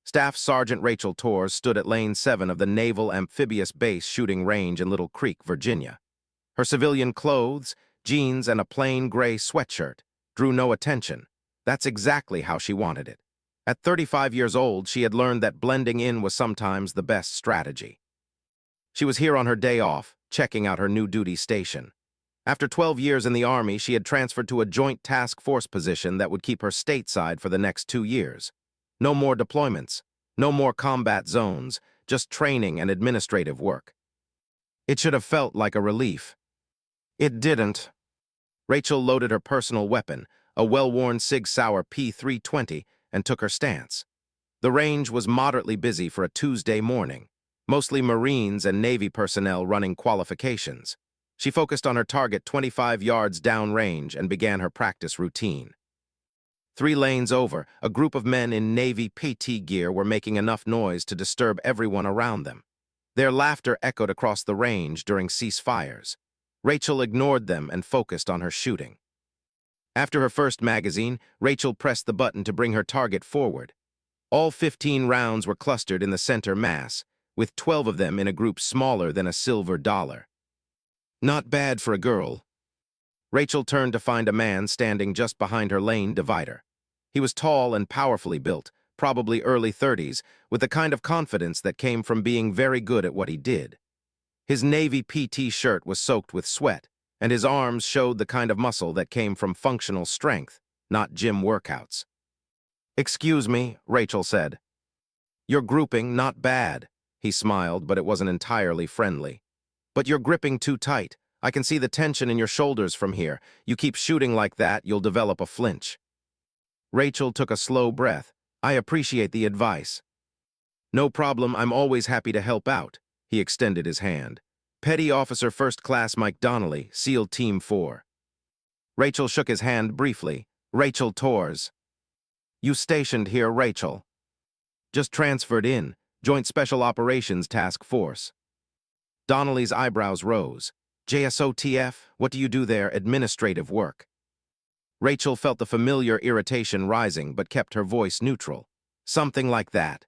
Staff Sergeant Rachel Torres stood at Lane 7 of the Naval Amphibious Base Shooting Range in Little Creek, Virginia. Her civilian clothes, jeans, and a plain gray sweatshirt drew no attention. That's exactly how she wanted it. At 35 years old, she had learned that blending in was sometimes the best strategy. She was here on her day off, checking out her new duty station. After 12 years in the Army, she had transferred to a joint task force position that would keep her stateside for the next 2 years. No more deployments, no more combat zones, just training and administrative work. It should have felt like a relief. It didn't. Rachel loaded her personal weapon, a well-worn Sig Sauer P320, and took her stance. The range was moderately busy for a Tuesday morning, mostly Marines and Navy personnel running qualifications. She focused on her target 25 yards downrange and began her practice routine. 3 lanes over, a group of men in Navy PT gear were making enough noise to disturb everyone around them. Their laughter echoed across the range during ceasefires. Rachel ignored them and focused on her shooting. After her first magazine, Rachel pressed the button to bring her target forward. All 15 rounds were clustered in the center mass, with 12 of them in a group smaller than a silver dollar. Not bad for a girl. Rachel turned to find a man standing just behind her lane divider. He was tall and powerfully built, probably early 30s, with the kind of confidence that came from being very good at what he did. His Navy PT shirt was soaked with sweat, and his arms showed the kind of muscle that came from functional strength, not gym workouts. "Excuse me," Rachel said. "Your grouping, not bad." He smiled, but it wasn't entirely friendly. "But you're gripping too tight. I can see the tension in your shoulders from here. You keep shooting like that, you'll develop a flinch." Rachel took a slow breath. "I appreciate the advice." "No problem, I'm always happy to help out." He extended his hand. "Petty Officer First Class Mike Donnelly, SEAL Team 4. Rachel shook his hand briefly. "Rachel Torres." "You stationed here, Rachel?" "Just transferred in. Joint Special Operations Task Force." Donnelly's eyebrows rose. "JSOTF? What do you do there? Administrative work." Rachel felt the familiar irritation rising, but kept her voice neutral. "Something like that."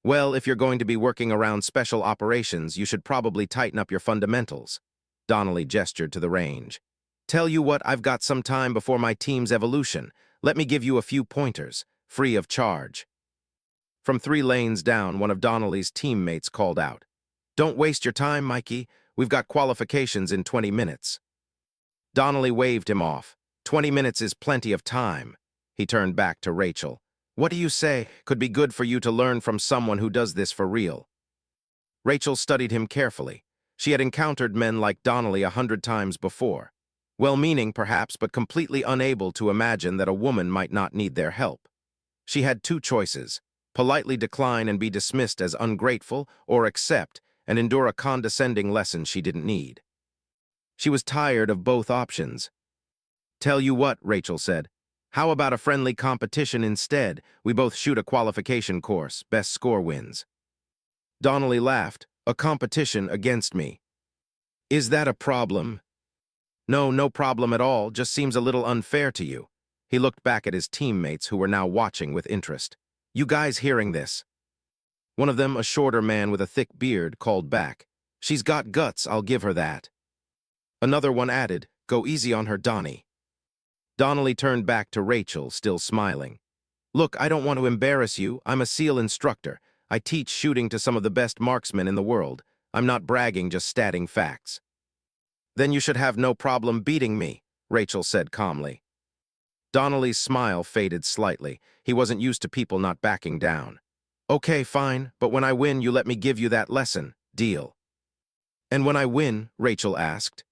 "Well, if you're going to be working around special operations, you should probably tighten up your fundamentals." Donnelly gestured to the range. "Tell you what, I've got some time before my team's evolution. Let me give you a few pointers, free of charge." From 3 lanes down, one of Donnelly's teammates called out, "Don't waste your time, Mikey. We've got qualifications in 20 minutes. Donnelly waved him off. 20 minutes is plenty of time." He turned back to Rachel. "What do you say? Could be good for you to learn from someone who does this for real." Rachel studied him carefully. She had encountered men like Donnelly 100 times before. Well-meaning, perhaps, but completely unable to imagine that a woman might not need their help. She had 2 choices: politely decline and be dismissed as ungrateful, or accept and endure a condescending lesson she didn't need. She was tired of both options. "Tell you what," Rachel said. "How about a friendly competition instead? We both shoot a qualification course. Best score wins." Donnelly laughed. "A competition against me. Is that a problem?" "No, no problem at all. Just seems a little unfair to you." He looked back at his teammates who were now watching with interest. "You guys hearing this?" One of them, a shorter man with a thick beard, called back. "She's got guts, I'll give her that." Another one added, "Go easy on her, Donnie." Donnelly turned back to Rachel, still smiling. "Look, I don't want to embarrass you. I'm a SEAL instructor. I teach shooting to some of the best marksmen in the world. I'm not bragging, just stating facts." "Then you should have no problem beating me," Rachel said calmly. Donnelly's smile faded slightly. He wasn't used to people not backing down. "Okay, fine, but when I win, you let me give you that lesson. Deal?" "And when I win?" Rachel asked.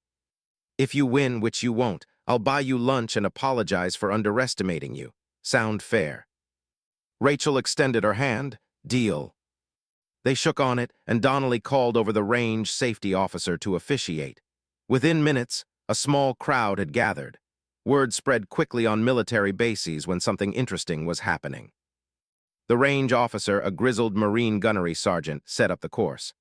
"If you win, which you won't, I'll buy you lunch and apologize for underestimating you. Sound fair?" Rachel extended her hand. "Deal." They shook on it, and Donnelly called over the range safety officer to officiate. Within minutes, a small crowd had gathered. Word spread quickly on military bases when something interesting was happening. The range officer, a grizzled Marine gunnery sergeant, set up the course.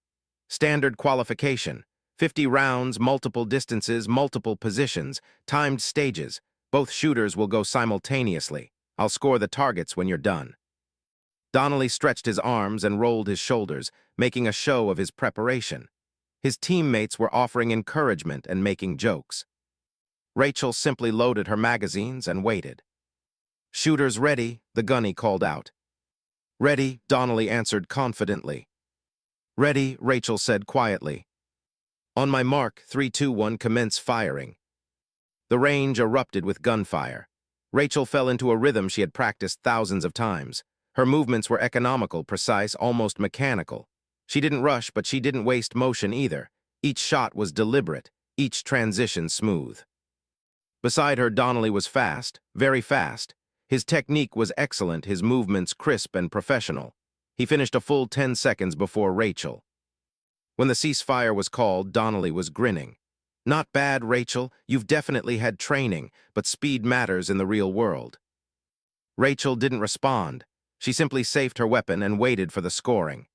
Standard qualification: 50 rounds, multiple distances, multiple positions, timed stages. Both shooters will go simultaneously. I'll score the targets when you're done. Donnelly stretched his arms and rolled his shoulders, making a show of his preparation. His teammates were offering encouragement and making jokes. Rachel simply loaded her magazines and waited. "Shooters ready," the gunny called out. "Ready," Donnelly answered confidently. "Ready," Rachel said quietly. "On my mark, 3, 2, 1, commence firing." The range erupted with gunfire. Rachel fell into a rhythm she had practiced thousands of times. Her movements were economical, precise, almost mechanical. She didn't rush, but she didn't waste motion either. Each shot was deliberate, each transition smooth. Beside her, Donnelly was fast, very fast. His technique was excellent, his movements crisp and professional. He finished a full 10 seconds before Rachel. When the ceasefire was called, Donnelly was grinning. "Not bad, Rachel. You've definitely had training, but speed matters in the real world." Rachel didn't respond. She simply safed her weapon and waited for the scoring.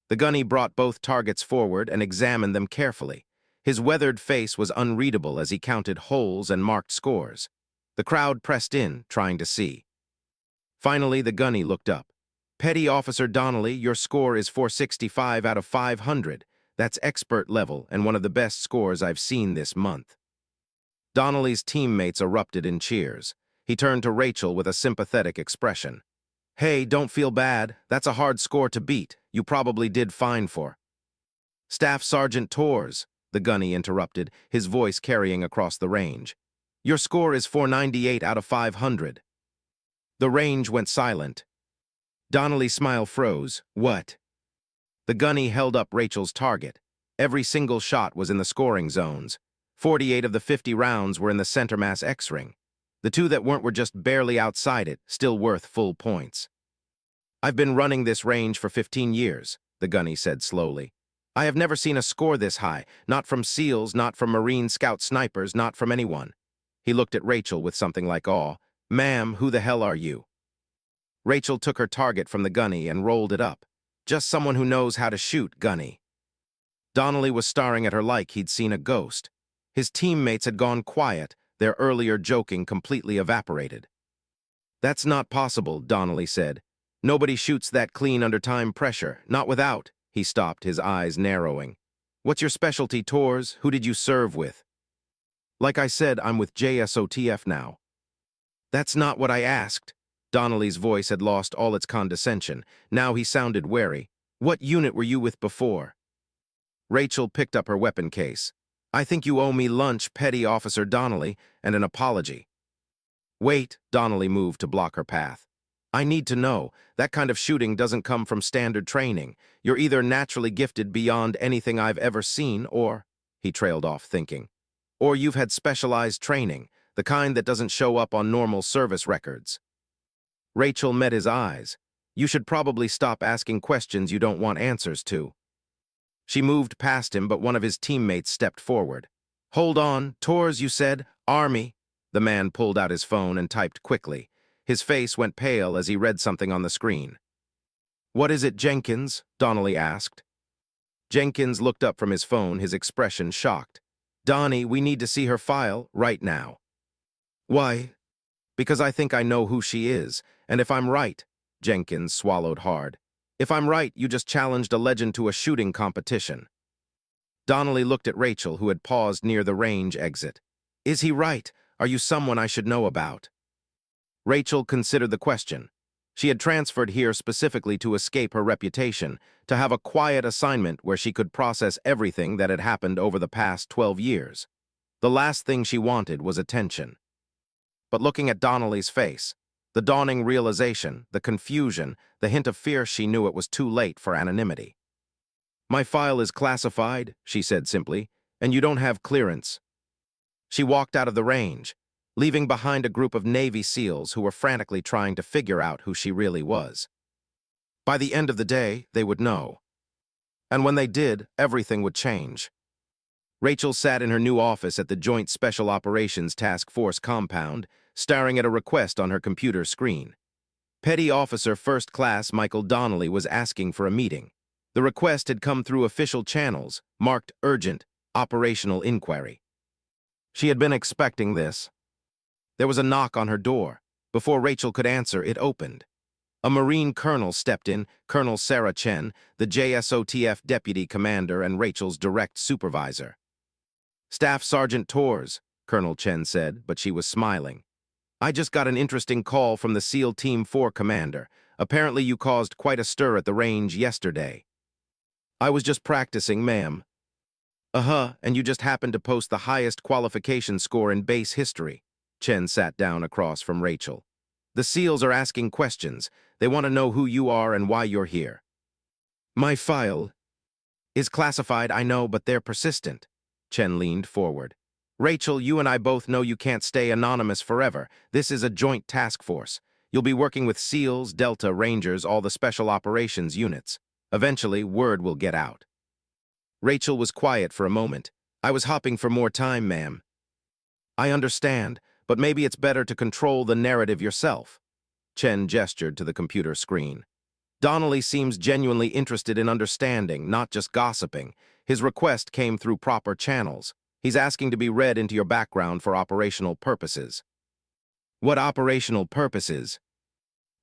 The gunny brought both targets forward and examined them carefully. His weathered face was unreadable as he counted holes and marked scores. The crowd pressed in, trying to see. Finally, the gunny looked up. "Petty Officer Donnelly, your score is 465 out of 500. That's expert level and one of the best scores I've seen this month." Donnelly's teammates erupted in cheers. He turned to Rachel with a sympathetic expression. "Hey, don't feel bad. That's a hard score to beat. You probably did fine for." "Staff Sergeant Torres," the gunny interrupted, his voice carrying across the range. "Your score is 498 out of 500. The range went silent. Donnelly's smile froze. "What?" The gunny held up Rachel's target. Every single shot was in the scoring zones. 48 of the 50 rounds were in the center mass X-ring. The 2 that weren't were just barely outside it, still worth full points. "I've been running this range for 15 years, the gunny said slowly. "I have never seen a score this high, not from SEALs, not from Marine Scout snipers, not from anyone." He looked at Rachel with something like awe. "Ma'am, who the hell are you?" Rachel took her target from the gunny and rolled it up. "Just someone who knows how to shoot, gunny." Donnelly was staring at her like he'd seen a ghost. His teammates had gone quiet, their earlier joking completely evaporated. "That's not possible," Donnelly said. "Nobody shoots that clean under time pressure, not without." He stopped, his eyes narrowing. "What's your specialty, Torres? Who did you serve with?" "Like I said, I'm with JSOTF now." "That's not what I asked." Donnelly's voice had lost all its condescension. Now he sounded wary. "What unit were you with before?" Rachel picked up her weapon case. "I think you owe me lunch, Petty Officer Donnelly, and an apology." "Wait," Donnelly moved to block her path. "I need to know. That kind of shooting doesn't come from standard training. You're either naturally gifted beyond anything I've ever seen, or," he trailed off thinking, "or you've had specialized training, the kind that doesn't show up on normal service records." Rachel met his eyes. "You should probably stop asking questions you don't want answers to." She moved past him, but one of his teammates stepped forward. "Hold on, Torres, you said? Army." The man pulled out his phone and typed quickly. His face went pale as he read something on the screen. "What is it, Jenkins?" Donnelly asked. Jenkins looked up from his phone, his expression shocked. "Donnie, we need to see her file right now." "Why?" "Because I think I know who she is, and if I'm right," Jenkins swallowed hard, "if I'm right, you just challenged a legend to a shooting competition." Donnelly looked at Rachel, who had paused near the range exit. "Is he right? Are you someone I should know about?" Rachel considered the question. She had transferred here specifically to escape her reputation, to have a quiet assignment where she could process everything that had happened over the past 12 years. The last thing she wanted was attention. But looking at Donnelly's face, the dawning realization, the confusion, the hint of fear, she knew it was too late for anonymity. "My file is classified," she said simply, "and you don't have clearance." She walked out of the range, leaving behind a group of Navy SEALs who were frantically trying to figure out who she really was. By the end of the day, they would know. And when they did, everything would change. Rachel sat in her new office at the Joint Special Operations Task Force compound, staring at a request on her computer screen. Petty Officer First Class Michael Donnelly was asking for a meeting. The request had come through official channels, marked urgent, operational inquiry. She had been expecting this. There was a knock on her door. Before Rachel could answer, it opened. A Marine colonel stepped in, Colonel Sarah Chen, the JSOTF deputy commander and Rachel's direct supervisor. "Staff Sergeant Torres," Colonel Chen said, but she was smiling. "I just got an interesting call from the SEAL Team 4 commander. Apparently you caused quite a stir at the range yesterday." "I was just practicing, ma'am." "Uh-huh, and you just happened to post the highest qualification score in base history." Chen sat down across from Rachel. "The SEALs are asking questions. They want to know who you are and why you're here." "My file is classified, I know, but they're persistent." Chen leaned forward. "Rachel, you and I both know you can't stay anonymous forever. This is a joint task force. You'll be working with SEALs, Delta, Rangers, all the special operations units. Eventually, word will get out." Rachel was quiet for a moment. "I was hopping for more time, ma'am." "I understand, but maybe it's better to control the narrative yourself." Chen gestured to the computer screen. "Donnelly seems genuinely interested in understanding, not just gossiping. His request came through proper channels. He's asking to be read into your background for operational purposes." "What operational purposes?"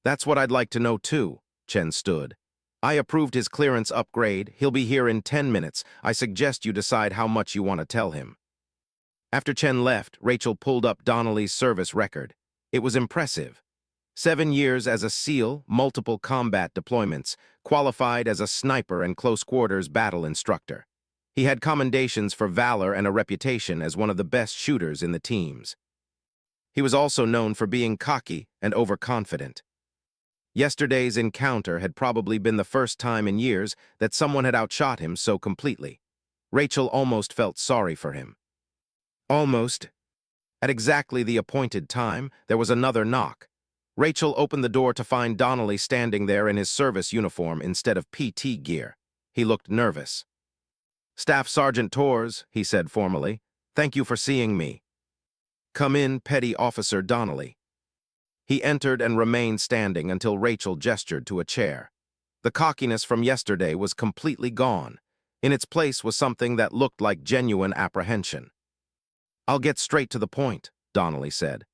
"That's what I'd like to know too." Chen stood. "I approved his clearance upgrade. He'll be here in 10 minutes. I suggest you decide how much you want to tell him." After Chen left, Rachel pulled up Donnelly's service record. It was impressive. 7 years as a SEAL, multiple combat deployments, qualified as a sniper and close-quarters battle instructor. He had commendations for valor and a reputation as one of the best shooters in the teams. He was also known for being cocky and overconfident. Yesterday's encounter had probably been the first time in years that someone had outshot him so completely. Rachel almost felt sorry for him. Almost. At exactly the appointed time, there was another knock. Rachel opened the door to find Donnelly standing there in his service uniform instead of PT gear. He looked nervous. "Staff Sergeant Torres," he said formally. "Thank you for seeing me." "Come in, Petty Officer Donnelly." He entered and remained standing until Rachel gestured to a chair. The cockiness from yesterday was completely gone. In its place was something that looked like genuine apprehension. "I'll get straight to the point," Donnelly said.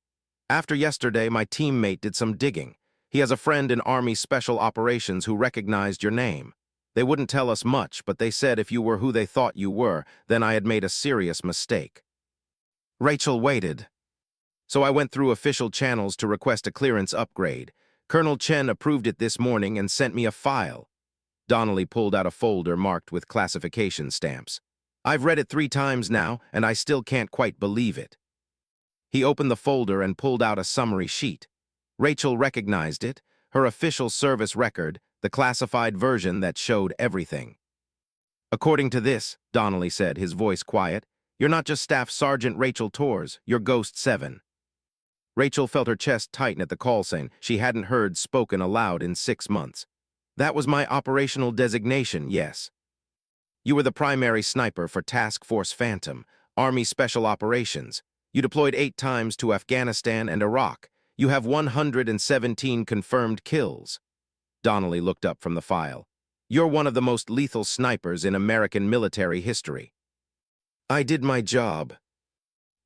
"After yesterday, my teammate did some digging. He has a friend in Army Special Operations who recognized your name. They wouldn't tell us much, but they said if you were who they thought you were, then I had made a serious mistake." Rachel waited. "So I went through official channels to request a clearance upgrade. Colonel Chen approved it this morning and sent me a file." Donnelly pulled out a folder marked with classification stamps. "I've read it 3 times now, and I still can't quite believe it." He opened the folder and pulled out a summary sheet. Rachel recognized it, her official service record, the classified version that showed everything. "According to this," Donnelly said, his voice quiet, "you're not just Staff Sergeant Rachel Torres, you're Ghost 7. Rachel felt her chest tighten at the call sign she hadn't heard spoken aloud in 6 months. "That was my operational designation, yes. You were the primary sniper for Task Force Phantom, Army Special Operations. You deployed 8 times to Afghanistan and Iraq. You have 117 confirmed kills." Donnelly looked up from the file. "You're one of the most lethal snipers in American military history." "I did my job."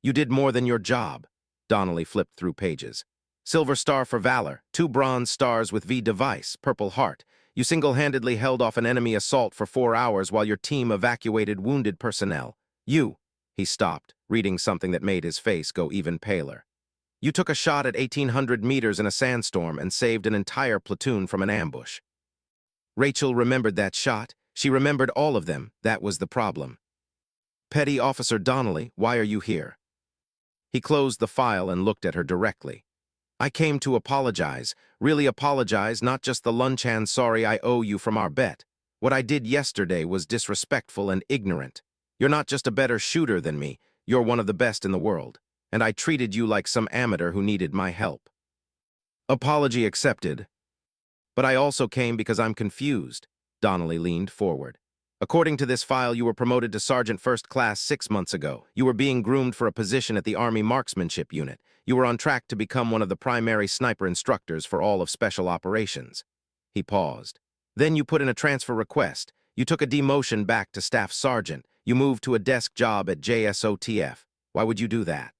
"You did more than your job." Donnelly flipped through pages. "Silver Star for Valor, 2 Bronze Stars with V device, Purple Heart. You single-handedly held off an enemy assault for 4 hours while your team evacuated wounded personnel. You—" He stopped, reading something that made his face go even paler. "You took a shot at 1,800 meters in a sandstorm and saved an entire platoon from an ambush." Rachel remembered that shot. She remembered all of them. That was the problem. "Petty Officer Donnelly, why are you here?" He closed the file and looked at her directly. "I came to apologize. Really apologize, not just the lunchan sorry I owe you from our bet. What I did yesterday was disrespectful and ignorant. You're not just a better shooter than me, you're one of the best in the world, and I treated you like some amateur who needed my help." "Apology accepted. But I also came because I'm confused." Donnelly leaned forward. "According to this file, you were promoted to Sergeant First Class 6 months ago. You were being groomed for a position at the Army Marksmanship Unit. You were on track to become one of the primary sniper instructors for all of Special Operations." He paused. "Then you put in a transfer request. You took a demotion back to Staff Sergeant. You moved to a desk job at JSOTF. Why would you do that?"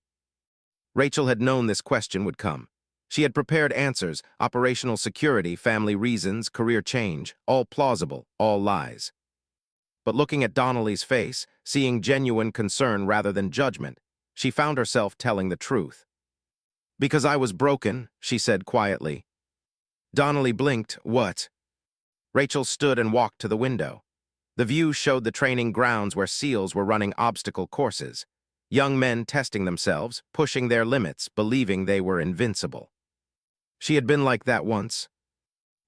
Rachel had known this question would come. She had prepared answers: operational security, family reasons, career change, all plausible, all lies. But looking at Donnelly's face, seeing genuine concern rather than judgment, she found herself telling the truth. "Because I was broken," she said quietly. Donnelly blinked. "What?" Rachel stood and walked to the window. The view showed the training grounds where SEALs were running obstacle courses. Young men testing themselves, pushing their limits, believing they were invincible. She had been like that once.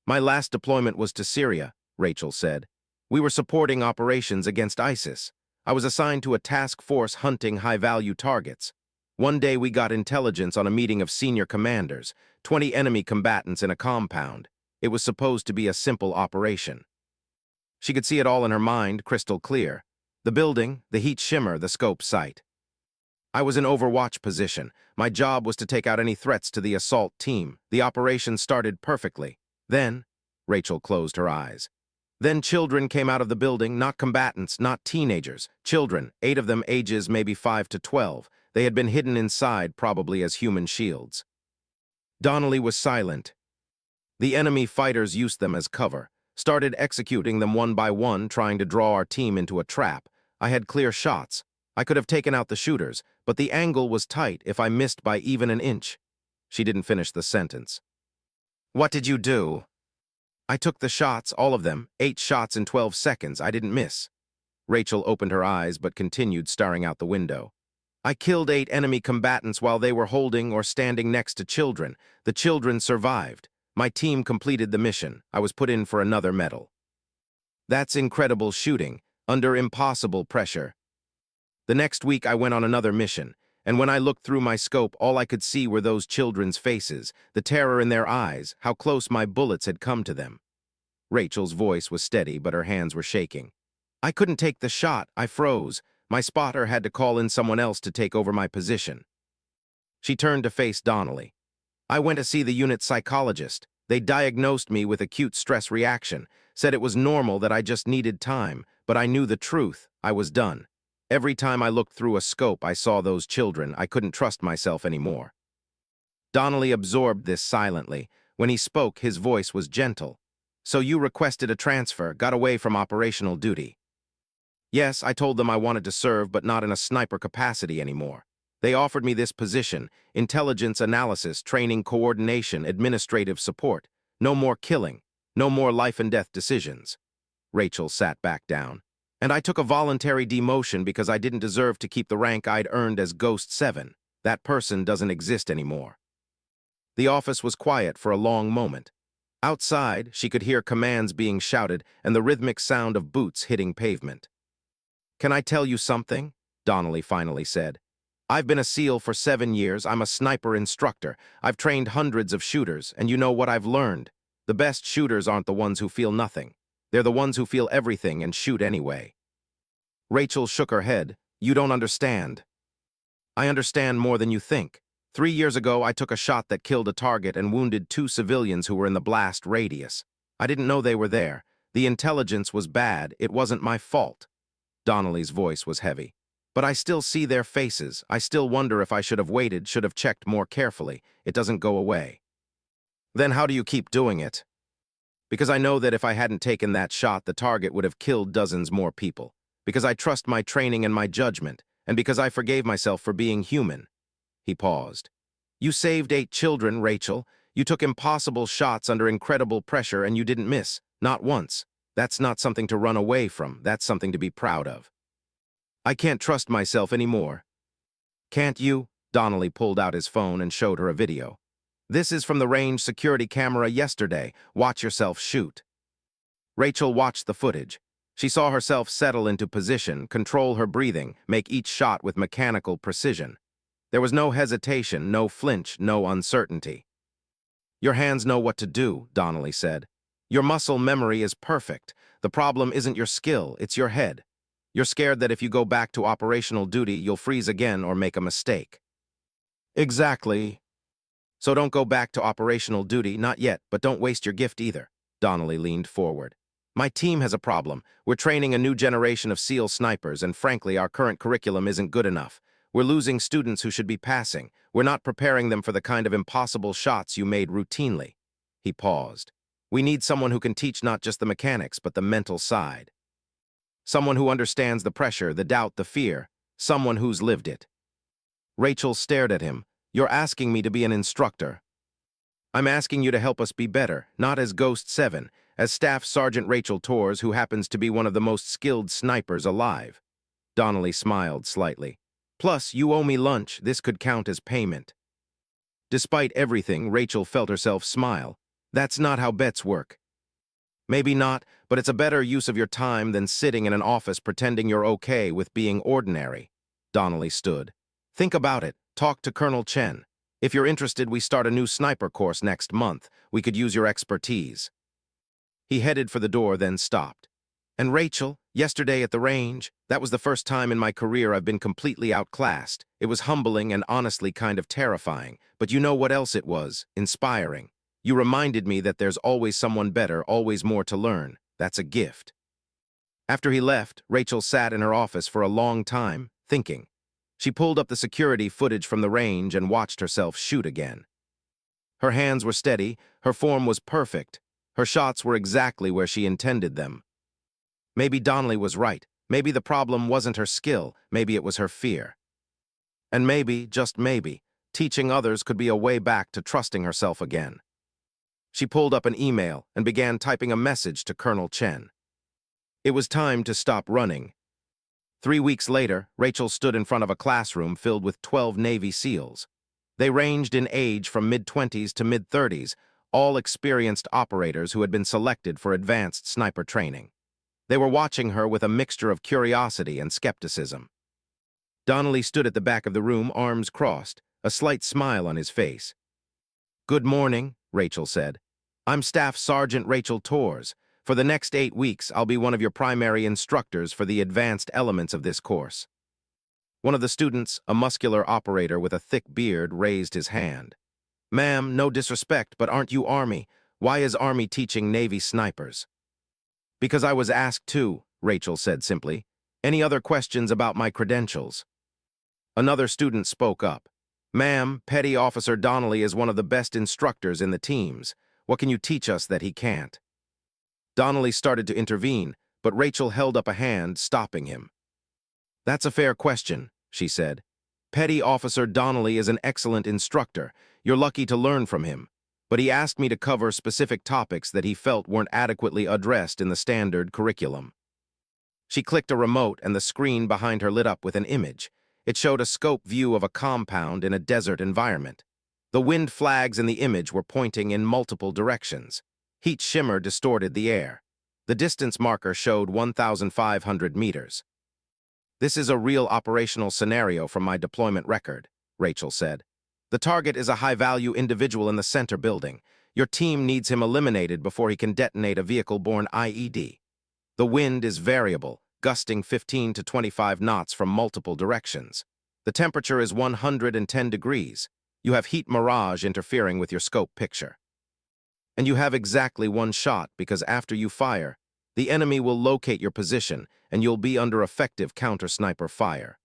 "My last deployment was to Syria," Rachel said. "We were supporting operations against ISIS. I was assigned to a task force hunting high-value targets. One day we got intelligence on a meeting of senior commanders, 20 enemy combatants in a compound. It was supposed to be a simple operation." She could see it all in her mind, crystal clear. The building, the heat shimmer, the scope sight. "I was in overwatch position. My job was to take out any threats to the assault team. The operation started perfectly. Then," Rachel closed her eyes. "Then children came out of the building, not combatants, not teenagers. Children, 8 of them ages maybe 5 to 12. They had been hidden inside, probably as human shields." Donnelly was silent. "The enemy fighters used them as cover. Started executing them one by one, trying to draw our team into a trap. I had clear shots. I could have taken out the shooters, but the angle was tight if I missed by even an inch." She didn't finish the sentence. "What did you do?" "I took the shots, all of them, 8 shots in 12 seconds. I didn't miss." Rachel opened her eyes but continued staring out the window. "I killed 8 enemy combatants while they were holding or standing next to children. The children survived. My team completed the mission. I was put in for another medal." "That's incredible shooting, under impossible pressure." "The next week I went on another mission, and when I looked through my scope, all I could see were those children's faces, the terror in their eyes, how close my bullets had come to them." Rachel's voice was steady, but her hands were shaking. "I couldn't take the shot. I froze. My spotter had to call in someone else to take over my position." She turned to face Donnelly. "I went to see the unit psychologist. They diagnosed me with acute stress reaction, said it was normal, that I just needed time, but I knew the truth. I was done. Every time I looked through a scope, I saw those children. I couldn't trust myself anymore." Donnelly absorbed this silently. When he spoke, his voice was gentle. "So you requested a transfer, got away from operational duty?" "Yes, I told them I wanted to serve, but not in a sniper capacity anymore. They offered me this position: intelligence analysis, training, coordination, administrative support. No more killing, no more life-and-death decisions." Rachel sat back down. "And I took a voluntary demotion because I didn't deserve to keep the rank I'd earned as Ghost 7. That person doesn't exist anymore." The office was quiet for a long moment. Outside, she could hear commands being shouted and the rhythmic sound of boots hitting pavement. "Can I tell you something?" Donnelly finally said. "I've been a SEAL for 7 years. I'm a sniper instructor. I've trained hundreds of shooters, and you know what I've learned? The best shooters aren't the ones who feel nothing. They're the ones who feel everything and shoot anyway." Rachel shook her head. "You don't understand." "I understand more than you think. 3 years ago, I took a shot that killed a target and wounded 2 civilians who were in the blast radius. I didn't know they were there. The intelligence was bad. It wasn't my fault." Donnelly's voice was heavy. "But I still see their faces. I still wonder if I should have waited, should have checked more carefully. It doesn't go away." "Then how do you keep doing it?" "Because I know that if I hadn't taken that shot, the target would have killed dozens more people. Because I trust my training and my judgment, and because I forgave myself for being human." He paused. "You saved 8 children, Rachel. You took impossible shots under incredible pressure and you didn't miss. Not once. That's not something to run away from. That's something to be proud of." "I can't trust myself anymore." "Can't you?" Donnelly pulled out his phone and showed her a video. "This is from the range security camera yesterday. Watch yourself shoot." Rachel watched the footage. She saw herself settle into position, control her breathing, make each shot with mechanical precision. There was no hesitation, no flinch, no uncertainty. "Your hands know what to do," Donnelly said. "Your muscle memory is perfect. The problem isn't your skill, it's your head. You're scared that if you go back to operational duty, you'll freeze again or make a mistake." "Exactly. So don't go back to operational duty, not yet, but don't waste your gift either." Donnelly leaned forward. "My team has a problem. We're training a new generation of SEAL snipers, and frankly, our current curriculum isn't good enough. We're losing students who should be passing. We're not preparing them for the kind of impossible shots you made routinely." He paused. "We need someone who can teach not just the mechanics, but the mental side. Someone who understands the pressure, the doubt, the fear. Someone who's lived it." Rachel stared at him. "You're asking me to be an instructor." "I'm asking you to help us be better, not as Ghost 7, as Staff Sergeant Rachel Torres, who happens to be one of the most skilled snipers alive." Donnelly smiled slightly. "Plus, you owe me lunch. This could count as payment." Despite everything, Rachel felt herself smile. "That's not how bets work." "Maybe not, but it's a better use of your time than sitting in an office pretending you're okay with being ordinary." Donnelly stood. "Think about it. Talk to Colonel Chen. If you're interested, we start a new sniper course next month. We could use your expertise." He headed for the door, then stopped. "And Rachel, yesterday at the range, that was the first time in my career I've been completely outclassed. It was humbling and honestly kind of terrifying, but you know what else it was? Inspiring. You reminded me that there's always someone better, always more to learn. That's a gift." After he left, Rachel sat in her office for a long time, thinking. She pulled up the security footage from the range and watched herself shoot again. Her hands were steady, her form was perfect, her shots were exactly where she intended them. Maybe Donnelly was right. Maybe the problem wasn't her skill, maybe it was her fear. And maybe, just maybe, teaching others could be a way back to trusting herself again. She pulled up an email and began typing a message to Colonel Chen. It was time to stop running. 3 weeks later, Rachel stood in front of a classroom filled with 12 Navy SEALs. They ranged in age from mid-20s to mid-30s, all experienced operators who had been selected for advanced sniper training. They were watching her with a mixture of curiosity and skepticism. Donnelly stood at the back of the room, arms crossed, a slight smile on his face. "Good morning," Rachel said. "I'm Staff Sergeant Rachel Torres. For the next 8 weeks, I'll be one of your primary instructors for the advanced elements of this course." One of the students, a muscular operator with a thick beard, raised his hand. "Ma'am, no disrespect, but aren't you Army? Why is Army teaching Navy snipers?" "Because I was asked to," Rachel said simply. "Any other questions about my credentials?" Another student spoke up. "Ma'am, Petty Officer Donnelly is one of the best instructors in the teams. What can you teach us that he can't?" Donnelly started to intervene, but Rachel held up a hand, stopping him. "That's a fair question," she said. "Petty Officer Donnelly is an excellent instructor. You're lucky to learn from him. But he asked me to cover specific topics that he felt weren't adequately addressed in the standard curriculum." She clicked a remote and the screen behind her lit up with an image. It showed a scope view of a compound in a desert environment. The wind flags in the image were pointing in multiple directions. Heat shimmer distorted the air. The distance marker showed 1,500 meters. "This is a real operational scenario from my deployment record," Rachel said. "The target is a high-value individual in the center building. Your team needs him eliminated before he can detonate a vehicle-borne IED. The wind is variable, gusting 15 to 25 knots from multiple directions. The temperature is 110 degrees. You have heat mirage interfering with your scope picture. And you have exactly one shot because after you fire, the enemy will locate your position and you'll be under effective counter-sniper fire."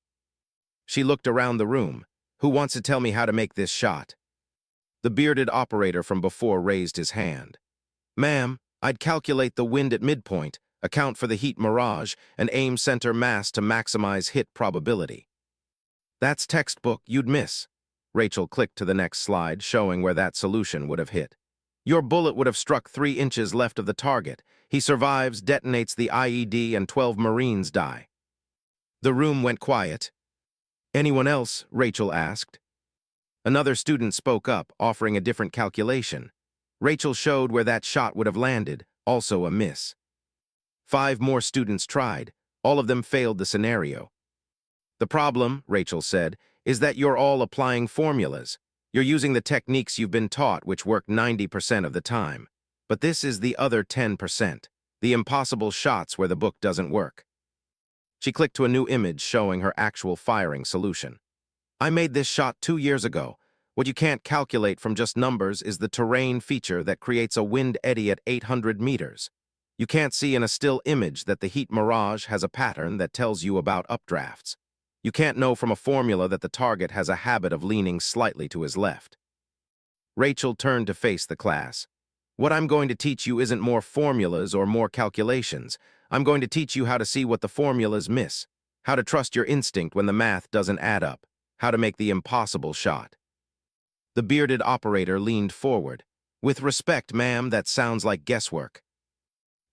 She looked around the room. "Who wants to tell me how to make this shot?" The bearded operator from before raised his hand. "Ma'am, I'd calculate the wind at midpoint, account for the heat mirage, and aim center mass to maximize hit probability." "That's textbook, you'd miss." Rachel clicked to the next slide, showing where that solution would have hit. "Your bullet would have struck 3 inches left of the target. He survives, detonates the IED, and 12 Marines die." The room went quiet. "Anyone else?" Rachel asked. Another student spoke up, offering a different calculation. Rachel showed where that shot would have landed, also a miss. 5 more students tried. All of them failed the scenario. "The problem," Rachel said, "is that you're all applying formulas. You're using the techniques you've been taught, which work 90% of the time. But this is the other 10%, the impossible shots where the book doesn't work." She clicked to a new image showing her actual firing solution. "I made this shot 2 years ago. What you can't calculate from just numbers is the terrain feature that creates a wind eddy at 800 meters. You can't see in a still image that the heat mirage has a pattern that tells you about updrafts. You can't know from a formula that the target has a habit of leaning slightly to his left. Rachel turned to face the class. What I'm going to teach you isn't more formulas or more calculations. I'm going to teach you how to see what the formulas miss, how to trust your instinct when the math doesn't add up, how to make the impossible shot. The bearded operator leaned forward. With respect, ma'am, that sounds like guesswork.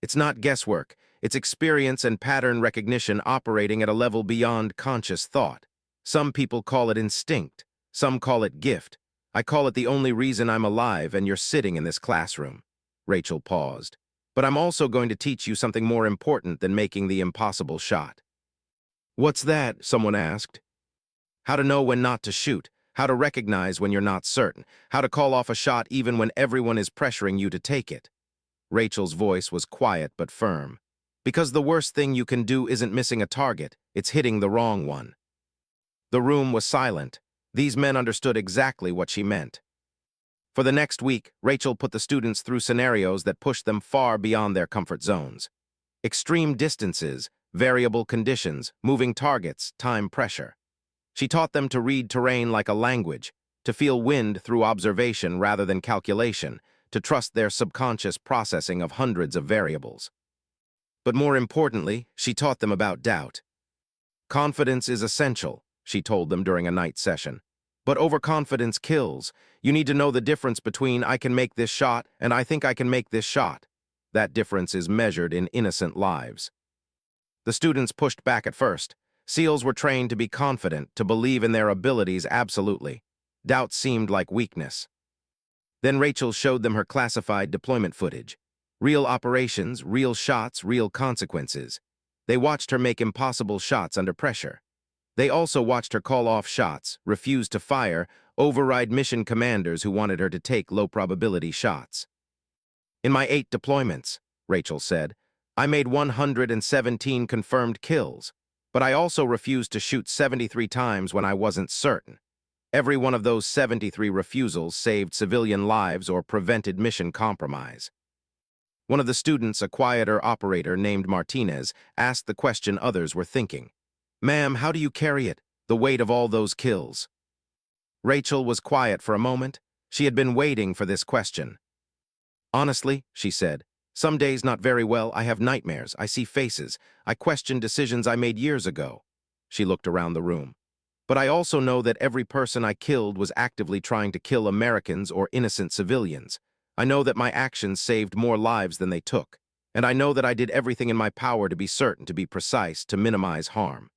It's not guesswork. It's experience and pattern recognition operating at a level beyond conscious thought. Some people call it instinct. Some call it gift. I call it the only reason I'm alive and you're sitting in this classroom. Rachel paused. But I'm also going to teach you something more important than making the impossible shot. What's that? Someone asked. How to know when not to shoot. How to recognize when you're not certain. How to call off a shot even when everyone is pressuring you to take it. Rachel's voice was quiet but firm. Because the worst thing you can do isn't missing a target, it's hitting the wrong one. The room was silent. These men understood exactly what she meant. For the next week, Rachel put the students through scenarios that pushed them far beyond their comfort zones. Extreme distances, variable conditions, moving targets, time pressure. She taught them to read terrain like a language, to feel wind through observation rather than calculation, to trust their subconscious processing of hundreds of variables. But more importantly, she taught them about doubt. Confidence is essential, she told them during a night session. But overconfidence kills. You need to know the difference between I can make this shot and I think I can make this shot. That difference is measured in innocent lives. The students pushed back at first. SEALs were trained to be confident, to believe in their abilities absolutely. Doubt seemed like weakness. Then Rachel showed them her classified deployment footage. Real operations, real shots, real consequences. They watched her make impossible shots under pressure. They also watched her call off shots, refuse to fire, override mission commanders who wanted her to take low-probability shots. In my 8 deployments, Rachel said, I made 117 confirmed kills, but I also refused to shoot 73 times when I wasn't certain. Every one of those 73 refusals saved civilian lives or prevented mission compromise. One of the students, a quieter operator named Martinez, asked the question others were thinking. Ma'am, how do you carry it, the weight of all those kills? Rachel was quiet for a moment. She had been waiting for this question. Honestly, she said, some days not very well, I have nightmares, I see faces, I question decisions I made years ago. She looked around the room. But I also know that every person I killed was actively trying to kill Americans or innocent civilians. I know that my actions saved more lives than they took, and I know that I did everything in my power to be certain, to be precise, to minimize harm.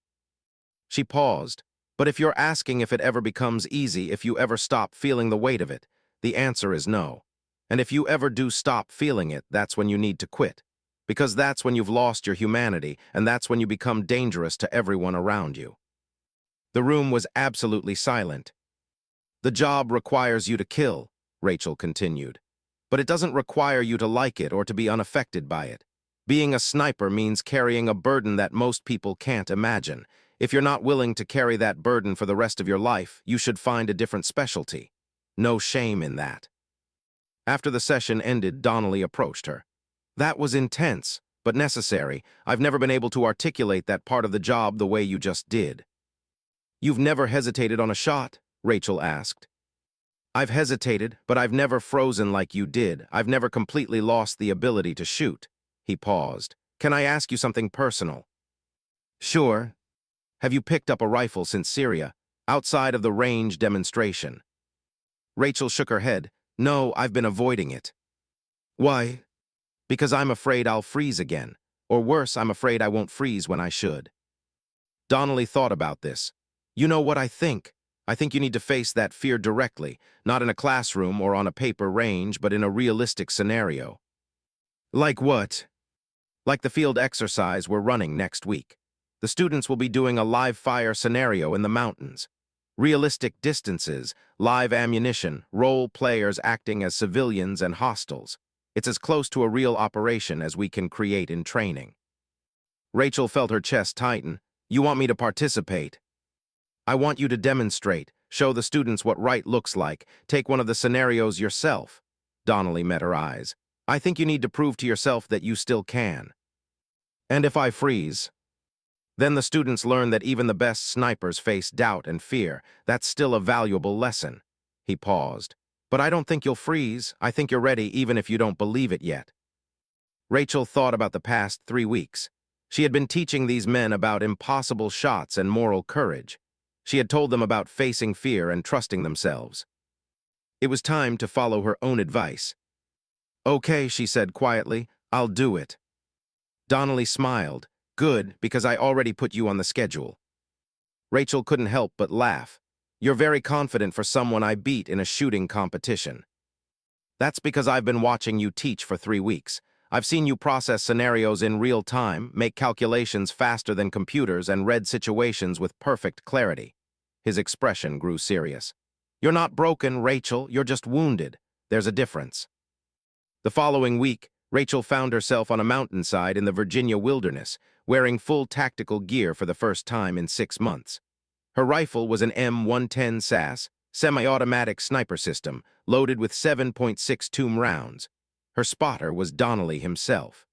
She paused, but if you're asking if it ever becomes easy, if you ever stop feeling the weight of it, the answer is no. And if you ever do stop feeling it, that's when you need to quit. Because that's when you've lost your humanity, and that's when you become dangerous to everyone around you. The room was absolutely silent. The job requires you to kill, Rachel continued. But it doesn't require you to like it or to be unaffected by it. Being a sniper means carrying a burden that most people can't imagine. If you're not willing to carry that burden for the rest of your life, you should find a different specialty. No shame in that. After the session ended, Donnelly approached her. That was intense, but necessary. I've never been able to articulate that part of the job the way you just did. You've never hesitated on a shot? Rachel asked. I've hesitated, but I've never frozen like you did. I've never completely lost the ability to shoot. He paused. Can I ask you something personal? Sure. Have you picked up a rifle since Syria, outside of the range demonstration? Rachel shook her head. No, I've been avoiding it. Why? Because I'm afraid I'll freeze again. Or worse, I'm afraid I won't freeze when I should. Donnelly thought about this. You know what I think? I think you need to face that fear directly, not in a classroom or on a paper range, but in a realistic scenario. Like what? Like the field exercise we're running next week. The students will be doing a live fire scenario in the mountains. Realistic distances, live ammunition, role players acting as civilians and hostiles. It's as close to a real operation as we can create in training. Rachel felt her chest tighten. You want me to participate? I want you to demonstrate, show the students what right looks like, take one of the scenarios yourself. Donnelly met her eyes. I think you need to prove to yourself that you still can. And if I freeze? Then the students learned that even the best snipers face doubt and fear. That's still a valuable lesson. He paused. But I don't think you'll freeze. I think you're ready even if you don't believe it yet. Rachel thought about the past 3 weeks. She had been teaching these men about impossible shots and moral courage. She had told them about facing fear and trusting themselves. It was time to follow her own advice. Okay, she said quietly, I'll do it. Donnelly smiled. Good, because I already put you on the schedule. Rachel couldn't help but laugh. You're very confident for someone I beat in a shooting competition. That's because I've been watching you teach for 3 weeks. I've seen you process scenarios in real time, make calculations faster than computers, and read situations with perfect clarity. His expression grew serious. You're not broken, Rachel, you're just wounded. There's a difference. The following week, Rachel found herself on a mountainside in the Virginia wilderness, wearing full tactical gear for the first time in 6 months. Her rifle was an M110 SAS, semi-automatic sniper system, loaded with 7.62 rounds. Her spotter was Donnelly himself.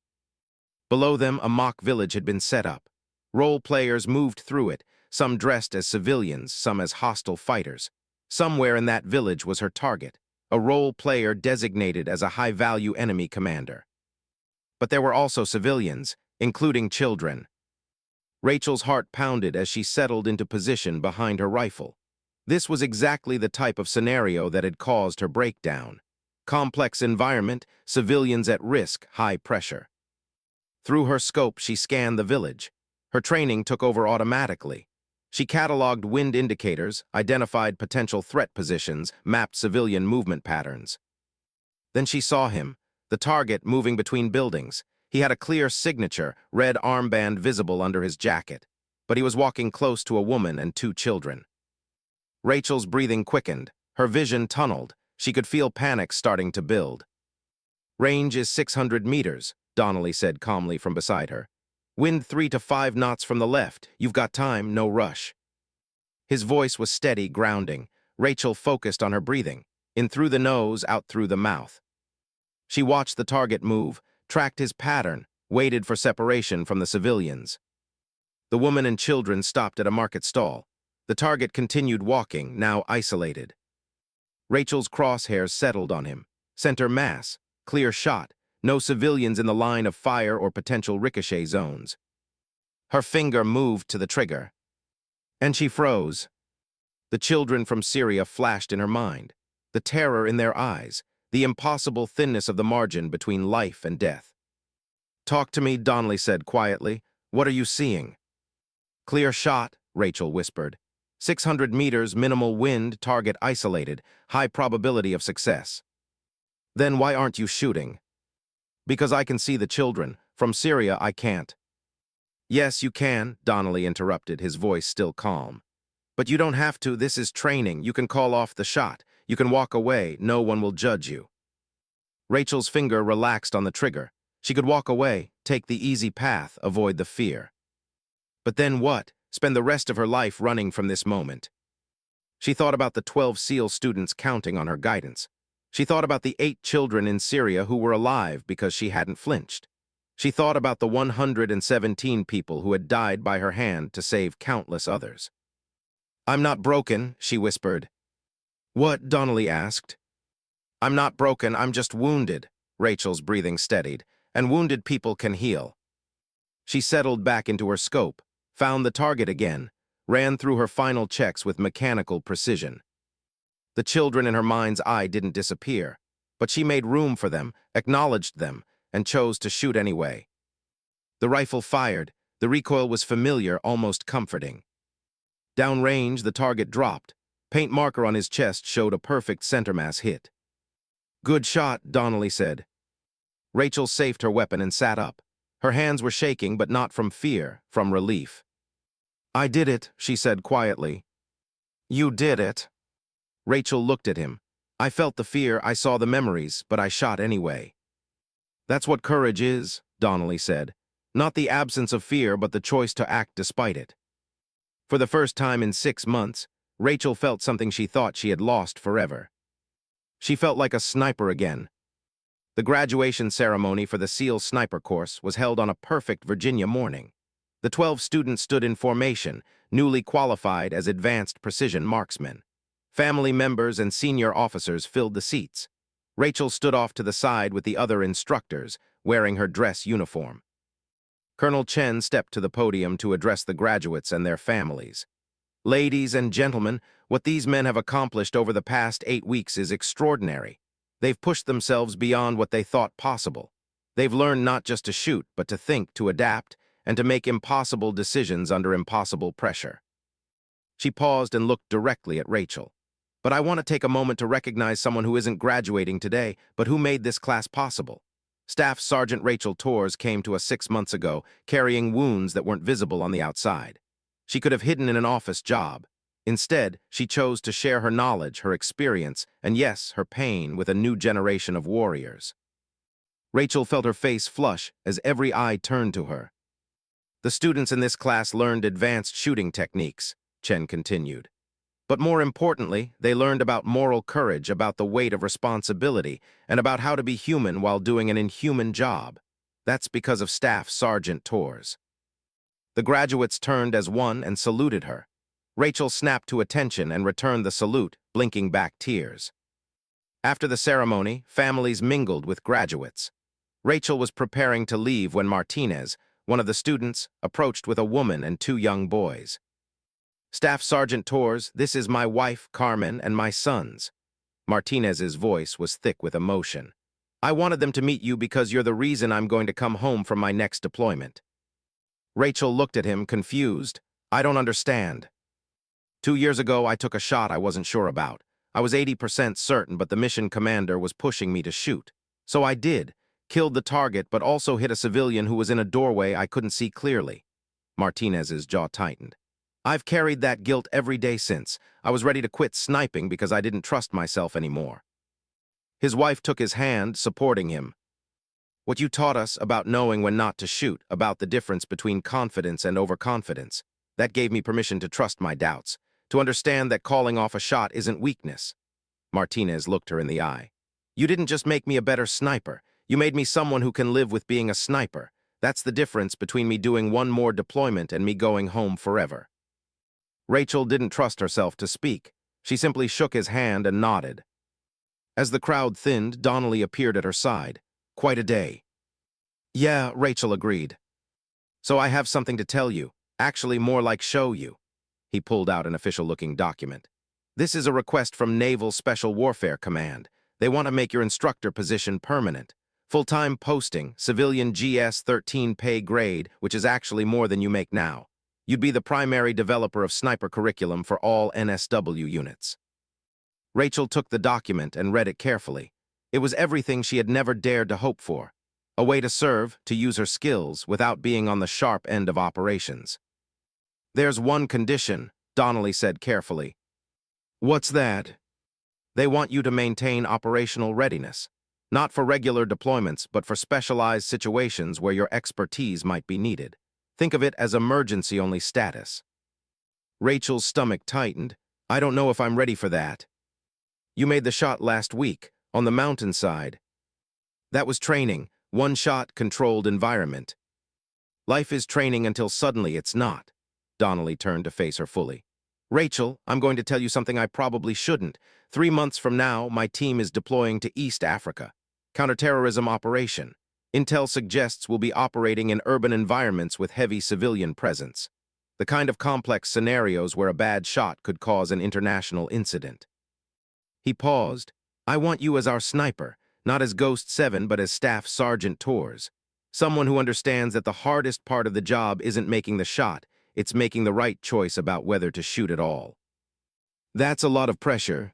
Below them, a mock village had been set up. Role players moved through it, some dressed as civilians, some as hostile fighters. Somewhere in that village was her target, a role player designated as a high-value enemy commander. But there were also civilians, including children. Rachel's heart pounded as she settled into position behind her rifle. This was exactly the type of scenario that had caused her breakdown. Complex environment, civilians at risk, high pressure. Through her scope, she scanned the village. Her training took over automatically. She cataloged wind indicators, identified potential threat positions, mapped civilian movement patterns. Then she saw him, the target moving between buildings. He had a clear signature, red armband visible under his jacket, but he was walking close to a woman and 2 children. Rachel's breathing quickened, her vision tunneled. She could feel panic starting to build. Range is 600 meters, Donnelly said calmly from beside her. Wind 3 to 5 knots from the left. You've got time, no rush. His voice was steady, grounding. Rachel focused on her breathing, in through the nose, out through the mouth. She watched the target move, tracked his pattern, waited for separation from the civilians. The woman and children stopped at a market stall. The target continued walking, now isolated. Rachel's crosshairs settled on him. Center mass, clear shot, no civilians in the line of fire or potential ricochet zones. Her finger moved to the trigger, and she froze. The children from Syria flashed in her mind, the terror in their eyes, the impossible thinness of the margin between life and death. Talk to me, Donnelly said quietly. What are you seeing? Clear shot, Rachel whispered. 600 meters, minimal wind, target isolated, high probability of success. Then why aren't you shooting? Because I can see the children. From Syria, I can't. Yes, you can, Donnelly interrupted, his voice still calm. But you don't have to. This is training. You can call off the shot. You can walk away. No one will judge you. Rachel's finger relaxed on the trigger. She could walk away, take the easy path, avoid the fear. But then what? Spend the rest of her life running from this moment. She thought about the 12 SEAL students counting on her guidance. She thought about the 8 children in Syria who were alive because she hadn't flinched. She thought about the 117 people who had died by her hand to save countless others. I'm not broken, she whispered. What? Donnelly asked. I'm not broken, I'm just wounded. Rachel's breathing steadied, and wounded people can heal. She settled back into her scope, found the target again, ran through her final checks with mechanical precision. The children in her mind's eye didn't disappear, but she made room for them, acknowledged them, and chose to shoot anyway. The rifle fired. The recoil was familiar, almost comforting. Downrange, the target dropped. Paint marker on his chest showed a perfect center mass hit. Good shot, Donnelly said. Rachel safed her weapon and sat up. Her hands were shaking, but not from fear, from relief. I did it, she said quietly. You did it. Rachel looked at him. I felt the fear, I saw the memories, but I shot anyway. That's what courage is, Donnelly said. Not the absence of fear, but the choice to act despite it. For the first time in 6 months, Rachel felt something she thought she had lost forever. She felt like a sniper again. The graduation ceremony for the SEAL sniper course was held on a perfect Virginia morning. The 12 students stood in formation, newly qualified as advanced precision marksmen. Family members and senior officers filled the seats. Rachel stood off to the side with the other instructors, wearing her dress uniform. Colonel Chen stepped to the podium to address the graduates and their families. Ladies and gentlemen, what these men have accomplished over the past 8 weeks is extraordinary. They've pushed themselves beyond what they thought possible. They've learned not just to shoot, but to think, to adapt, and to make impossible decisions under impossible pressure. She paused and looked directly at Rachel. But I want to take a moment to recognize someone who isn't graduating today, but who made this class possible. Staff Sergeant Rachel Torres came to us 6 months ago, carrying wounds that weren't visible on the outside. She could have hidden in an office job. Instead, she chose to share her knowledge, her experience, and yes, her pain with a new generation of warriors. Rachel felt her face flush as every eye turned to her. The students in this class learned advanced shooting techniques, Chen continued. But more importantly, they learned about moral courage, about the weight of responsibility, and about how to be human while doing an inhuman job. That's because of Staff Sergeant Torres. The graduates turned as one and saluted her. Rachel snapped to attention and returned the salute, blinking back tears. After the ceremony, families mingled with graduates. Rachel was preparing to leave when Martinez, one of the students, approached with a woman and 2 young boys. Staff Sergeant Torres, this is my wife, Carmen, and my sons. Martinez's voice was thick with emotion. I wanted them to meet you because you're the reason I'm going to come home from my next deployment. Rachel looked at him, confused. I don't understand. 2 years ago, I took a shot I wasn't sure about. I was 80% certain, but the mission commander was pushing me to shoot. So I did. Killed the target, but also hit a civilian who was in a doorway I couldn't see clearly. Martinez's jaw tightened. I've carried that guilt every day since. I was ready to quit sniping because I didn't trust myself anymore. His wife took his hand, supporting him. What you taught us about knowing when not to shoot, about the difference between confidence and overconfidence, that gave me permission to trust my doubts, to understand that calling off a shot isn't weakness. Martinez looked her in the eye. You didn't just make me a better sniper. You made me someone who can live with being a sniper. That's the difference between me doing one more deployment and me going home forever. Rachel didn't trust herself to speak. She simply shook his hand and nodded. As the crowd thinned, Donnelly appeared at her side. Quite a day. Yeah, Rachel agreed. So I have something to tell you. Actually, more like show you. He pulled out an official-looking document. This is a request from Naval Special Warfare Command. They want to make your instructor position permanent. Full-time posting, civilian GS-13 pay grade, which is actually more than you make now. You'd be the primary developer of sniper curriculum for all NSW units. Rachel took the document and read it carefully. It was everything she had never dared to hope for. A way to serve, to use her skills, without being on the sharp end of operations. There's one condition, Donnelly said carefully. What's that? They want you to maintain operational readiness. Not for regular deployments, but for specialized situations where your expertise might be needed. Think of it as emergency-only status. Rachel's stomach tightened. I don't know if I'm ready for that. You made the shot last week, on the mountainside. That was training, one-shot, controlled environment. Life is training until suddenly it's not. Donnelly turned to face her fully. Rachel, I'm going to tell you something I probably shouldn't. 3 months from now, my team is deploying to East Africa. Counterterrorism operation. Intel suggests we'll be operating in urban environments with heavy civilian presence. The kind of complex scenarios where a bad shot could cause an international incident. He paused. I want you as our sniper, not as Ghost 7, but as Staff Sergeant Torres. Someone who understands that the hardest part of the job isn't making the shot, it's making the right choice about whether to shoot at all. That's a lot of pressure.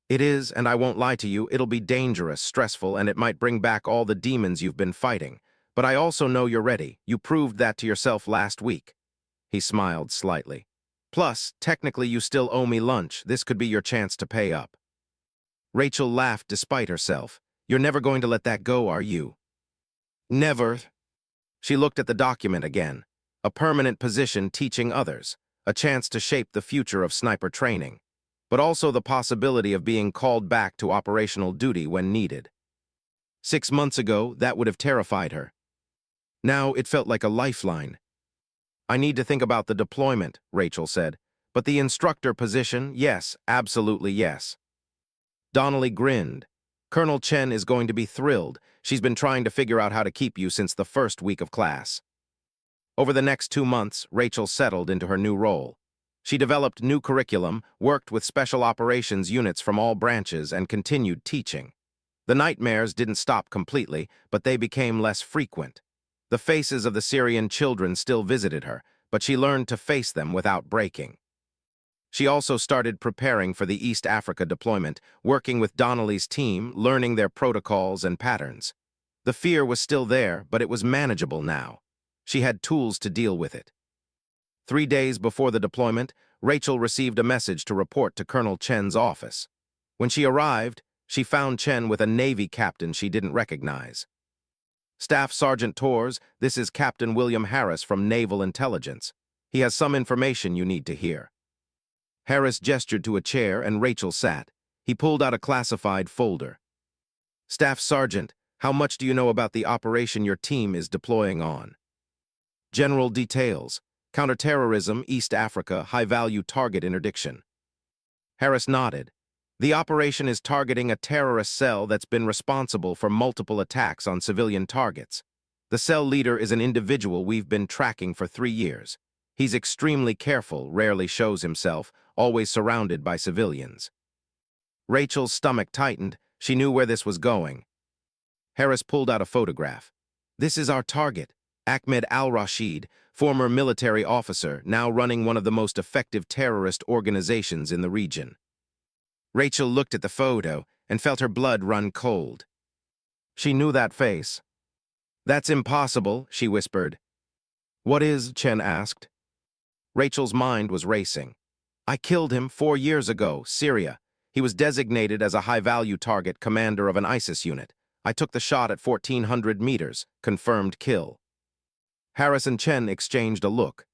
It is, and I won't lie to you, it'll be dangerous, stressful, and it might bring back all the demons you've been fighting. But I also know you're ready. You proved that to yourself last week. He smiled slightly. Plus, technically you still owe me lunch. This could be your chance to pay up. Rachel laughed despite herself. You're never going to let that go, are you? Never. She looked at the document again. A permanent position teaching others. A chance to shape the future of sniper training. But also the possibility of being called back to operational duty when needed. 6 months ago, that would have terrified her. Now it felt like a lifeline. I need to think about the deployment, Rachel said. But the instructor position, yes, absolutely yes. Donnelly grinned. Colonel Chen is going to be thrilled. She's been trying to figure out how to keep you since the first week of class. Over the next 2 months, Rachel settled into her new role. She developed new curriculum, worked with special operations units from all branches, and continued teaching. The nightmares didn't stop completely, but they became less frequent. The faces of the Syrian children still visited her, but she learned to face them without breaking. She also started preparing for the East Africa deployment, working with Donnelly's team, learning their protocols and patterns. The fear was still there, but it was manageable now. She had tools to deal with it. 3 days before the deployment, Rachel received a message to report to Colonel Chen's office. When she arrived, she found Chen with a Navy captain she didn't recognize. Staff Sergeant Torres, this is Captain William Harris from Naval Intelligence. He has some information you need to hear. Harris gestured to a chair and Rachel sat. He pulled out a classified folder. Staff Sergeant, how much do you know about the operation your team is deploying on? General details. Counterterrorism, East Africa, high-value target interdiction. Harris nodded. The operation is targeting a terrorist cell that's been responsible for multiple attacks on civilian targets. The cell leader is an individual we've been tracking for 3 years. He's extremely careful, rarely shows himself, always surrounded by civilians. Rachel's stomach tightened. She knew where this was going. Harris pulled out a photograph. This is our target, Ahmed al-Rashid, former military officer, now running one of the most effective terrorist organizations in the region. Rachel looked at the photo and felt her blood run cold. She knew that face. That's impossible, she whispered. What is? Chen asked. Rachel's mind was racing. I killed him 4 years ago, Syria. He was designated as a high-value target, commander of an ISIS unit. I took the shot at 1,400 meters, confirmed kill. Harris and Chen exchanged a look.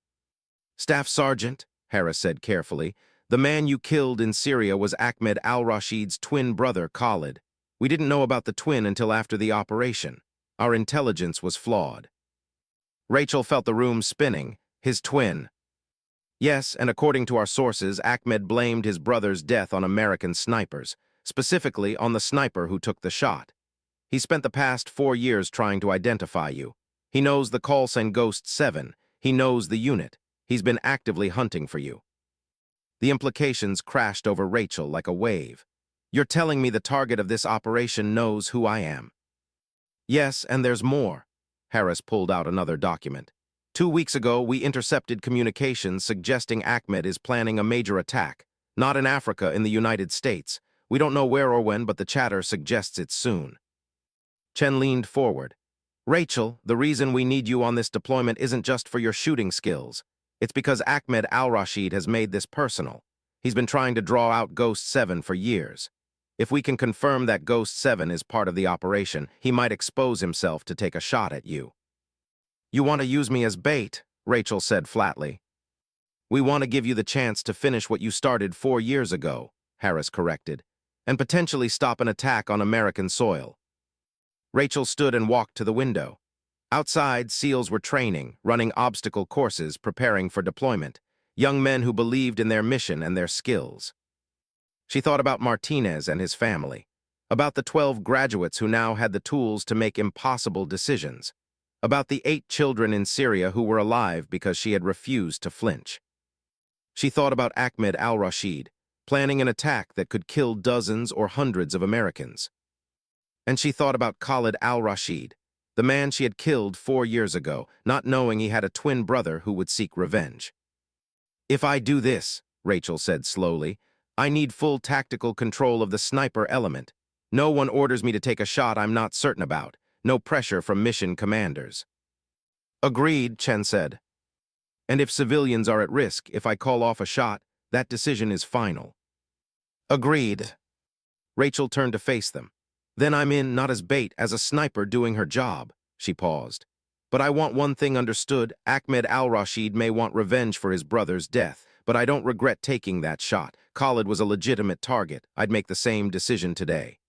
Staff Sergeant, Harris said carefully, the man you killed in Syria was Ahmed al-Rashid's twin brother, Khalid. We didn't know about the twin until after the operation. Our intelligence was flawed. Rachel felt the room spinning. His twin. Yes, and according to our sources, Ahmed blamed his brother's death on American snipers, specifically on the sniper who took the shot. He spent the past 4 years trying to identify you. He knows the call sign Ghost 7. He knows the unit. He's been actively hunting for you. The implications crashed over Rachel like a wave. You're telling me the target of this operation knows who I am? Yes, and there's more. Harris pulled out another document. 2 weeks ago, we intercepted communications suggesting Ahmed is planning a major attack. Not in Africa, in the United States. We don't know where or when, but the chatter suggests it's soon. Chen leaned forward. Rachel, the reason we need you on this deployment isn't just for your shooting skills. It's because Ahmed al-Rashid has made this personal. He's been trying to draw out Ghost 7 for years. If we can confirm that Ghost 7 is part of the operation, he might expose himself to take a shot at you. You want to use me as bait, Rachel said flatly. We want to give you the chance to finish what you started 4 years ago, Harris corrected, and potentially stop an attack on American soil. Rachel stood and walked to the window. Outside, SEALs were training, running obstacle courses, preparing for deployment, young men who believed in their mission and their skills. She thought about Martinez and his family, about the 12 graduates who now had the tools to make impossible decisions, about the 8 children in Syria who were alive because she had refused to flinch. She thought about Ahmed al-Rashid, planning an attack that could kill dozens or hundreds of Americans. And she thought about Khalid al-Rashid, the man she had killed 4 years ago, not knowing he had a twin brother who would seek revenge. If I do this, Rachel said slowly, I need full tactical control of the sniper element. No one orders me to take a shot I'm not certain about. No pressure from mission commanders. Agreed, Chen said. And if civilians are at risk, if I call off a shot, that decision is final. Agreed. Rachel turned to face them. Then I'm in, not as bait, as a sniper doing her job. She paused. But I want one thing understood. Ahmed al-Rashid may want revenge for his brother's death, but I don't regret taking that shot. Khalid was a legitimate target. I'd make the same decision today.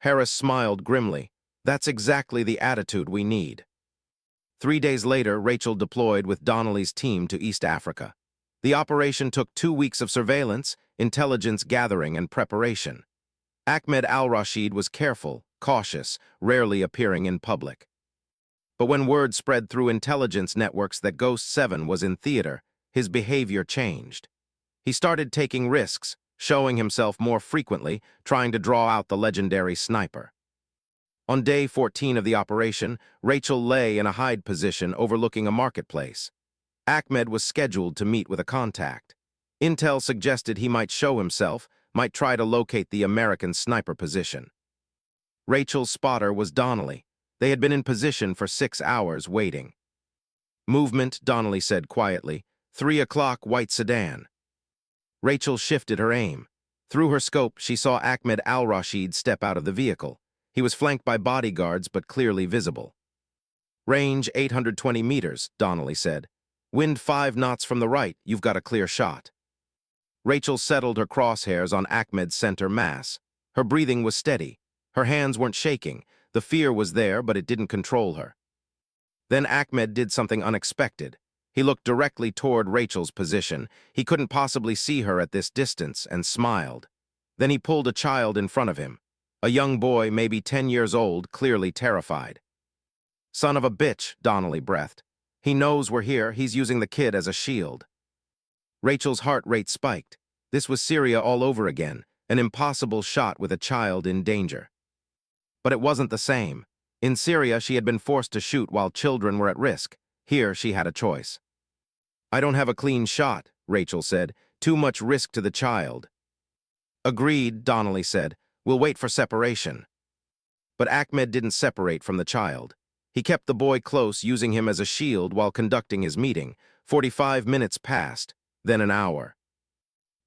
Harris smiled grimly. That's exactly the attitude we need. 3 days later, Rachel deployed with Donnelly's team to East Africa. The operation took 2 weeks of surveillance, intelligence gathering, and preparation. Ahmed al-Rashid was careful, cautious, rarely appearing in public. But when word spread through intelligence networks that Ghost 7 was in theater, his behavior changed. He started taking risks, showing himself more frequently, trying to draw out the legendary sniper. On day 14 of the operation, Rachel lay in a hide position overlooking a marketplace. Ahmed was scheduled to meet with a contact. Intel suggested he might show himself, might try to locate the American sniper position. Rachel's spotter was Donnelly. They had been in position for 6 hours waiting. "Movement," Donnelly said quietly. 3 o'clock, white sedan. Rachel shifted her aim. Through her scope, she saw Ahmed al-Rashid step out of the vehicle. He was flanked by bodyguards, but clearly visible. "Range 820 meters, Donnelly said. "Wind 5 knots from the right, you've got a clear shot." Rachel settled her crosshairs on Ahmed's center mass. Her breathing was steady. Her hands weren't shaking. The fear was there, but it didn't control her. Then Ahmed did something unexpected. He looked directly toward Rachel's position. He couldn't possibly see her at this distance, and smiled. Then he pulled a child in front of him. A young boy, maybe 10 years old, clearly terrified. "Son of a bitch," Donnelly breathed. "He knows we're here. He's using the kid as a shield." Rachel's heart rate spiked. This was Syria all over again, an impossible shot with a child in danger. But it wasn't the same. In Syria, she had been forced to shoot while children were at risk. Here, she had a choice. "I don't have a clean shot," Rachel said. "Too much risk to the child." "Agreed," Donnelly said. "We'll wait for separation." But Ahmed didn't separate from the child. He kept the boy close, using him as a shield while conducting his meeting. 45 minutes passed, then an hour.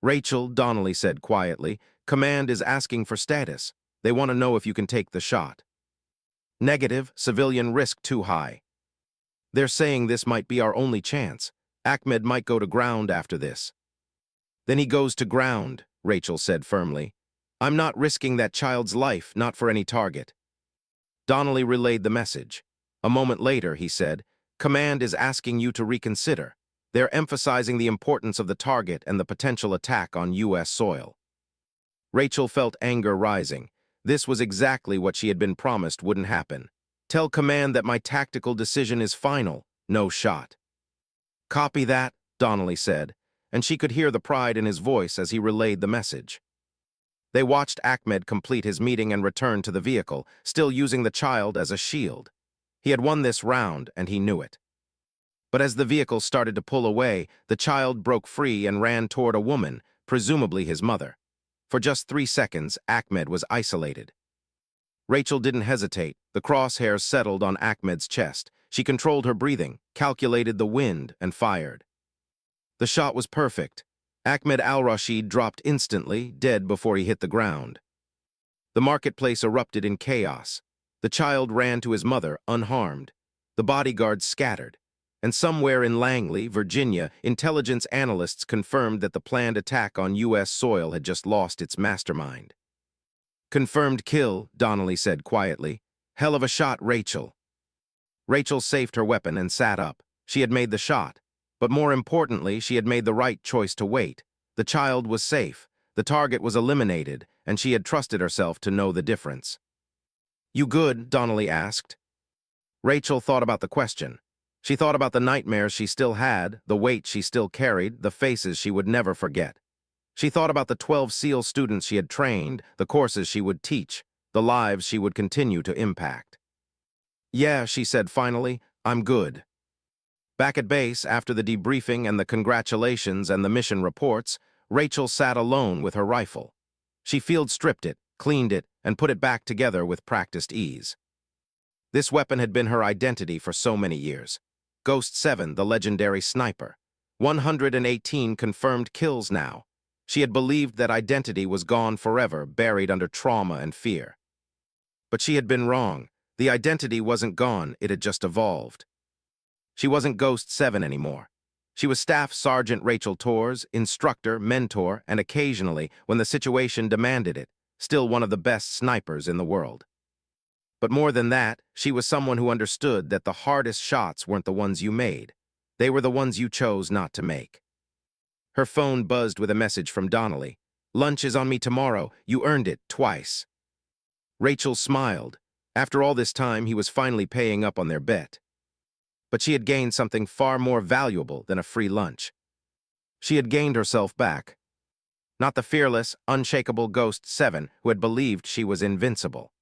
"Rachel," Donnelly said quietly, "Command is asking for status. They want to know if you can take the shot." "Negative, civilian risk too high." "They're saying this might be our only chance. Ahmed might go to ground after this." "Then he goes to ground," Rachel said firmly. "I'm not risking that child's life, not for any target." Donnelly relayed the message. A moment later, he said, "Command is asking you to reconsider. They're emphasizing the importance of the target and the potential attack on U.S. soil." Rachel felt anger rising. This was exactly what she had been promised wouldn't happen. "Tell Command that my tactical decision is final, no shot." "Copy that," Donnelly said, and she could hear the pride in his voice as he relayed the message. They watched Ahmed complete his meeting and return to the vehicle, still using the child as a shield. He had won this round, and he knew it. But as the vehicle started to pull away, the child broke free and ran toward a woman, presumably his mother. For just 3 seconds, Ahmed was isolated. Rachel didn't hesitate. The crosshairs settled on Ahmed's chest. She controlled her breathing, calculated the wind, and fired. The shot was perfect. Ahmed al-Rashid dropped instantly, dead before he hit the ground. The marketplace erupted in chaos. The child ran to his mother, unharmed. The bodyguards scattered. And somewhere in Langley, Virginia, intelligence analysts confirmed that the planned attack on U.S. soil had just lost its mastermind. "Confirmed kill," Donnelly said quietly. "Hell of a shot, Rachel." Rachel safed her weapon and sat up. She had made the shot. But more importantly, she had made the right choice to wait. The child was safe. The target was eliminated, and she had trusted herself to know the difference. "You good?" Donnelly asked. Rachel thought about the question. She thought about the nightmares she still had, the weight she still carried, the faces she would never forget. She thought about the 12 SEAL students she had trained, the courses she would teach, the lives she would continue to impact. "Yeah," she said finally, "I'm good." Back at base, after the debriefing and the congratulations and the mission reports, Rachel sat alone with her rifle. She field-stripped it, cleaned it, and put it back together with practiced ease. This weapon had been her identity for so many years. Ghost 7, the legendary sniper. 118 confirmed kills now. She had believed that identity was gone forever, buried under trauma and fear. But she had been wrong. The identity wasn't gone, it had just evolved. She wasn't Ghost 7 anymore. She was Staff Sergeant Rachel Torres, instructor, mentor, and occasionally, when the situation demanded it, still one of the best snipers in the world. But more than that, she was someone who understood that the hardest shots weren't the ones you made. They were the ones you chose not to make. Her phone buzzed with a message from Donnelly. "Lunch is on me tomorrow. You earned it twice." Rachel smiled. After all this time, he was finally paying up on their bet. But she had gained something far more valuable than a free lunch. She had gained herself back. Not the fearless, unshakable Ghost 7 who had believed she was invincible.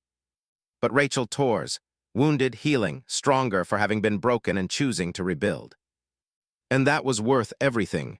But Rachel Torres, wounded, healing, stronger for having been broken and choosing to rebuild. And that was worth everything,